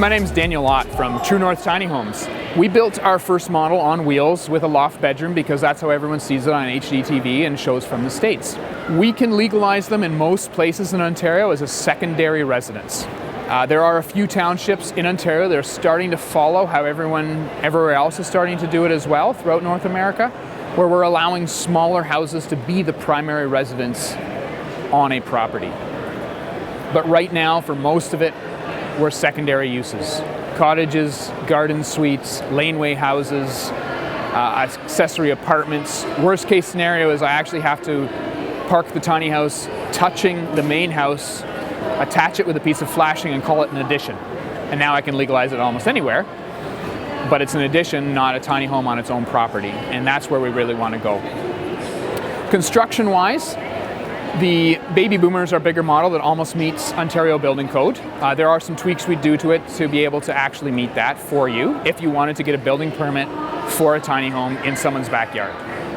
my name's Daniel Ott from True North Tiny Homes. We built our first model on wheels with a loft bedroom because that's how everyone sees it on HGTV and shows from the States. We can legalize them in most places in Ontario as a secondary residence. There are a few townships in Ontario that are starting to follow how everyone everywhere else is starting to do it as well throughout North America, where we're allowing smaller houses to be the primary residence on a property. But right now, for most of it, we're secondary uses. Cottages, garden suites, laneway houses, accessory apartments. Worst case scenario is I actually have to park the tiny house touching the main house, attach it with a piece of flashing and call it an addition. And now I can legalize it almost anywhere, but it's an addition, not a tiny home on its own property. And that's where we really want to go. Construction-wise, the Baby Boomer is our bigger model that almost meets Ontario Building Code. There are some tweaks we do to it to be able to actually meet that for you if you wanted to get a building permit for a tiny home in someone's backyard.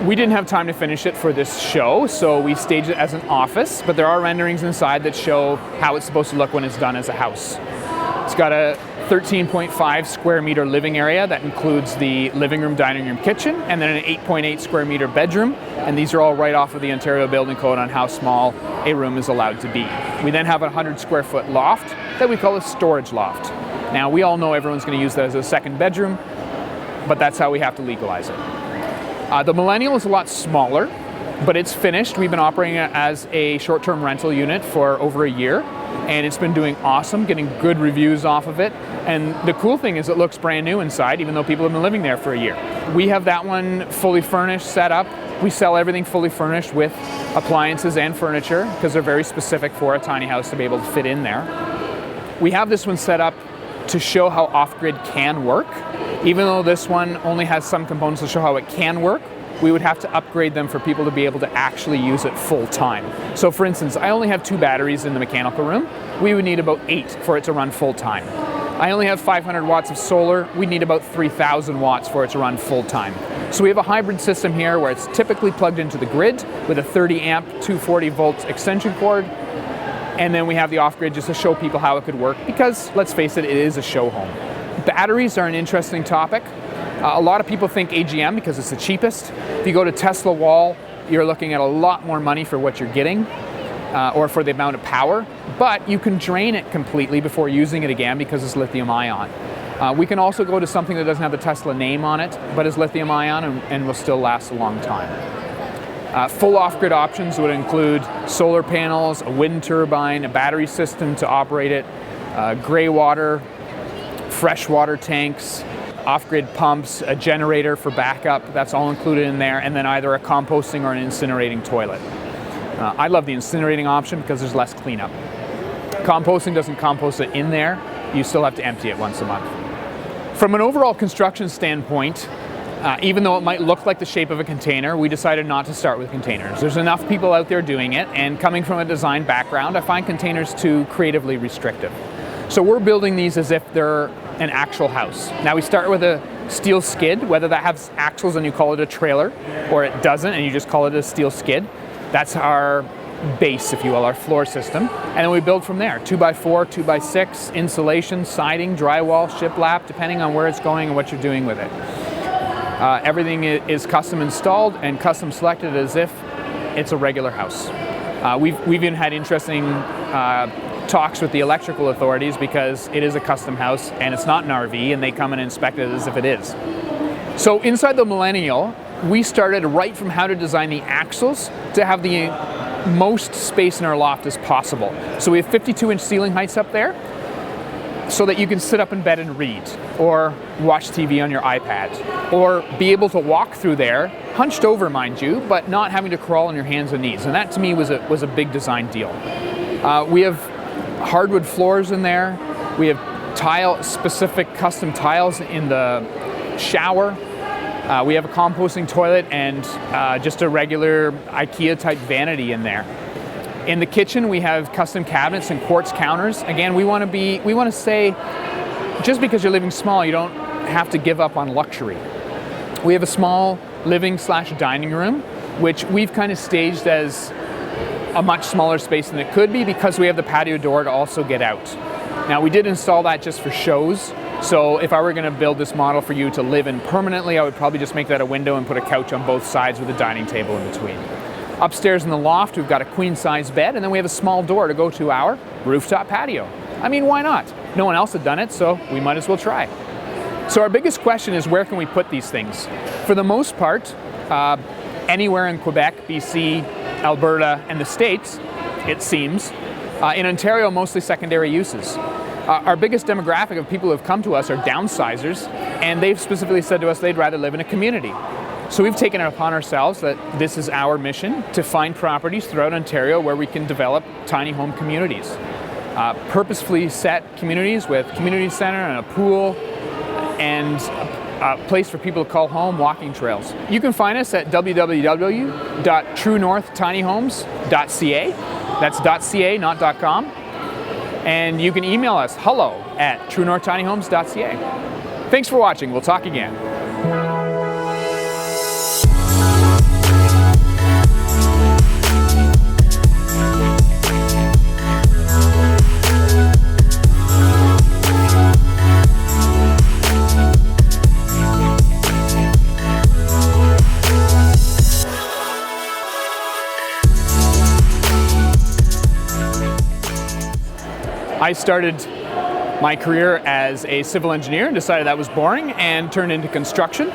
We didn't have time to finish it for this show, so we staged it as an office, but there are renderings inside that show how it's supposed to look when it's done as a house. It's got a 13.5 square meter living area that includes the living room, dining room, kitchen, and then an 8.8 square meter bedroom. And these are all right off of the Ontario Building Code on how small a room is allowed to be. We then have a 100 square foot loft that we call a storage loft. Now, we all know everyone's going to use that as a second bedroom, but that's how we have to legalize it. The Millennial is a lot smaller, but it's finished. We've been operating it as a short-term rental unit for over a year, and it's been doing awesome, getting good reviews off of it. And the cool thing is it looks brand new inside, even though people have been living there for a year. We have that one fully furnished, set up. We sell everything fully furnished with appliances and furniture because they're very specific for a tiny house to be able to fit in there. We have this one set up to show how off-grid can work. Even though this one only has some components to show how it can work, we would have to upgrade them for people to be able to actually use it full time. So for instance, I only have 2 batteries in the mechanical room. We would need about 8 for it to run full time. I only have 500 watts of solar. We need about 3,000 watts for it to run full time. So we have a hybrid system here where it's typically plugged into the grid with a 30 amp, 240 volt extension cord. And then we have the off-grid just to show people how it could work because, let's face it, it is a show home. Batteries are an interesting topic. A lot of people think AGM because it's the cheapest. If you go to Tesla wall, you're looking at a lot more money for what you're getting or for the amount of power, but you can drain it completely before using it again because it's lithium ion. We can also go to something that doesn't have the Tesla name on it, but is lithium ion and will still last a long time. Full off-grid options would include solar panels, a wind turbine, a battery system to operate it, gray water, freshwater tanks, off-grid pumps, a generator for backup, that's all included in there, and then either a composting or an incinerating toilet. I love the incinerating option because there's less cleanup. Composting doesn't compost it in there, you still have to empty it once a month. From an overall construction standpoint, even though it might look like the shape of a container, we decided not to start with containers. There's enough people out there doing it, and coming from a design background, I find containers too creatively restrictive. So we're building these as if they're an actual house. Now we start with a steel skid, whether that has axles and you call it a trailer, or it doesn't and you just call it a steel skid. That's our base, if you will, our floor system. And then we build from there, 2x4, 2x6, insulation, siding, drywall, shiplap, depending on where it's going and what you're doing with it. Everything is custom installed and custom selected as if it's a regular house. We've even had interesting talks with the electrical authorities because it is a custom house and it's not an RV, and they come and inspect it as if it is. So inside the Millennial, we started right from how to design the axles to have the most space in our loft as possible. So we have 52-inch ceiling heights up there so that you can sit up in bed and read or watch TV on your iPad or be able to walk through there, hunched over mind you, but not having to crawl on your hands and knees. And that to me was a big design deal. We have hardwood floors in there. We have specific custom tiles in the shower. We have a composting toilet and just a regular IKEA type vanity in there. In the kitchen, we have custom cabinets and quartz counters. Again, we want to say, just because you're living small, you don't have to give up on luxury. We have a small living/dining room, which we've kind of staged as a much smaller space than it could be because we have the patio door to also get out. Now, we did install that just for shows. So if I were going to build this model for you to live in permanently, I would probably just make that a window and put a couch on both sides with a dining table in between. Upstairs in the loft, we've got a queen-size bed, and then we have a small door to go to our rooftop patio. I mean, why not? No one else had done it, so we might as well try. So our biggest question is, where can we put these things? For the most part, anywhere in Quebec, BC, Alberta, and the States, it seems. In Ontario, mostly secondary uses. Our biggest demographic of people who have come to us are downsizers, and they've specifically said to us they'd rather live in a community. So we've taken it upon ourselves that this is our mission, to find properties throughout Ontario where we can develop tiny home communities. Purposefully set communities with community center and a pool and a place for people to call home, walking trails. You can find us at www.truenorthtinyhomes.ca. That's .ca, not .com. And you can email us, hello@truenorthtinyhomes.ca. Thanks for watching. We'll talk again. I started my career as a civil engineer and decided that was boring and turned into construction.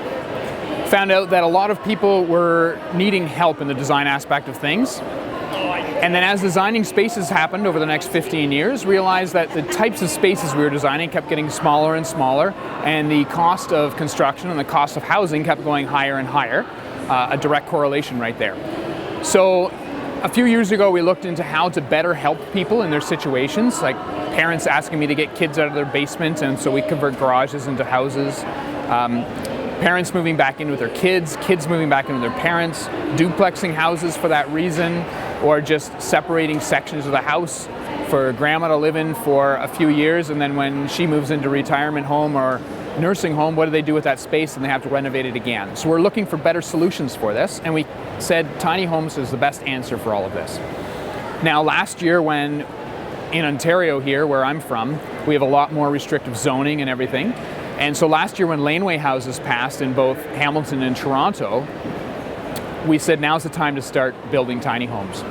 Found out that a lot of people were needing help in the design aspect of things. And then as designing spaces happened over the next 15 years, realized that the types of spaces we were designing kept getting smaller and smaller, and the cost of construction and the cost of housing kept going higher and higher. A direct correlation right there. So a few years ago, we looked into how to better help people in their situations, like parents asking me to get kids out of their basement, and so we convert garages into houses. Parents moving back in with their kids, kids moving back in with their parents, duplexing houses for that reason, or just separating sections of the house for grandma to live in for a few years, and then when she moves into retirement home or nursing home, what do they do with that space, and they have to renovate it again. So we're looking for better solutions for this, and we said tiny homes is the best answer for all of this. Now, last year, when in Ontario here, where I'm from, we have a lot more restrictive zoning and everything. And so last year when laneway houses passed in both Hamilton and Toronto, we said now's the time to start building tiny homes.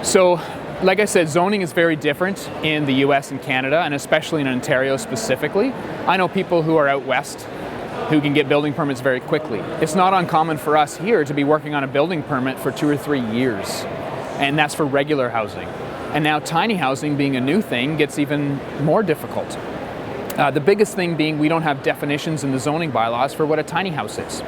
So, like I said, zoning is very different in the US and Canada, and especially in Ontario specifically. I know people who are out west who can get building permits very quickly. It's not uncommon for us here to be working on a building permit for 2 or 3 years, and that's for regular housing. And now tiny housing being a new thing gets even more difficult. The biggest thing being we don't have definitions in the zoning bylaws for what a tiny house is.